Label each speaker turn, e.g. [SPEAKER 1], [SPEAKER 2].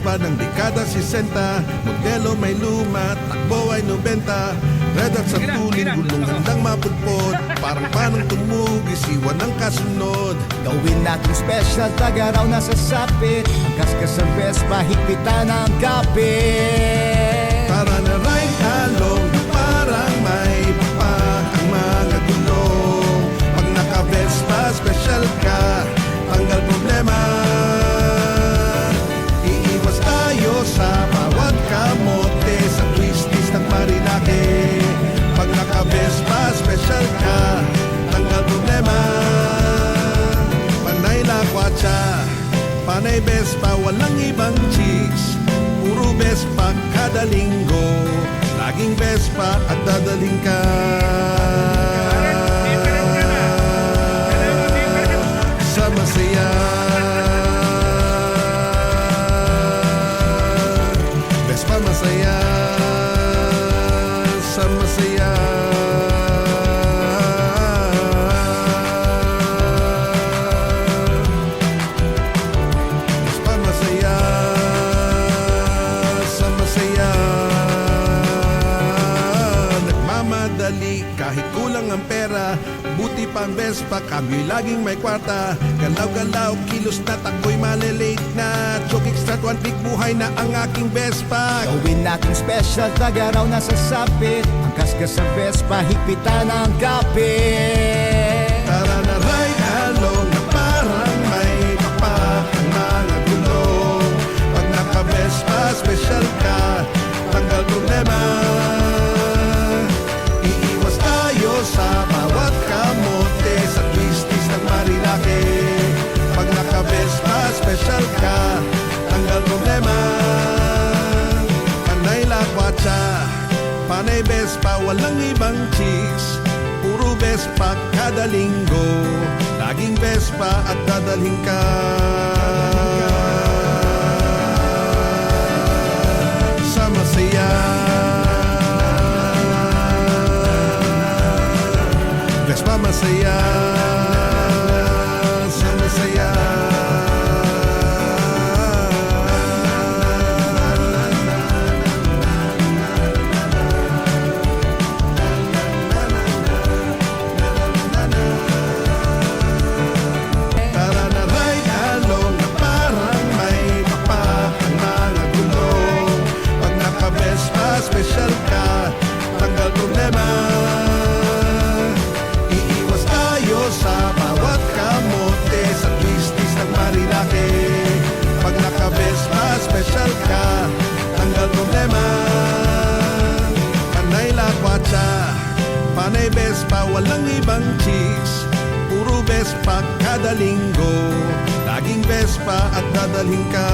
[SPEAKER 1] Vespa ng dekada 60, modelo may luma, takbo ay 90. Red at sa tuling, gulong handang mapudpod, parang panang tumugis, iwan ang kasunod.
[SPEAKER 2] Gawin natin special, tagaraw na sasapit. Ang kaskas sa Vespa, higpitan ang kapit.
[SPEAKER 1] Tara na ride along, parang may pa ang mga gulong. Pag naka-Vespa, special ka, tanggal problema. Iiwas tayo sa bawat kamote, sa twisties ng Marinake. Pag naka-Vespa, special ka, tanggal problema. Panay lakwatsa, panay Vespa, walang ibang chicks. Puro Vespa kada linggo, laging Vespa at dadaling ka. Sa masaya, Vespa masaya, sa masaya. Vespa masaya, sa masaya. Nagmamadali kahit kulang ang pera, buti pa ang Vespa, kami laging may kwarta. Galaw-galaw, kilos na takbo'y malilate na. Joke extra, one big buhay na ang aking Vespa.
[SPEAKER 2] Gawin natin special, tagaraw na sasapit. Ang kaskas sa Vespa, higpitan ang kapit.
[SPEAKER 1] Tara na ride along, na parang may pa ang mga gulong. Pag naka-Vespa, special ka, tanggal problema. Iiwas tayo sa bawat kamote, sa twisties ng Marinake. Pag naka-Vespa, special ka, tanggal problema. Panay lakwatsa, panay Vespa, walang ibang chicks. Puro Vespa kada linggo, laging Vespa at dadalhin ka. Sa masaya, Vespa masaya, sa masaya. Tara na ride along, na parang may pa ang mga gulong. Pag naka-Vespa, special ka, tanggal problema. Iiwas tayo sa bawat kamote, sa twisties ng Marinake. Pag naka-Vespa, special ka, tanggal problema. Panay lakwatsa, panay Vespa, walang ibang chicks. Puro Vespa kada linggo, laging Vespa at dadalhin ka.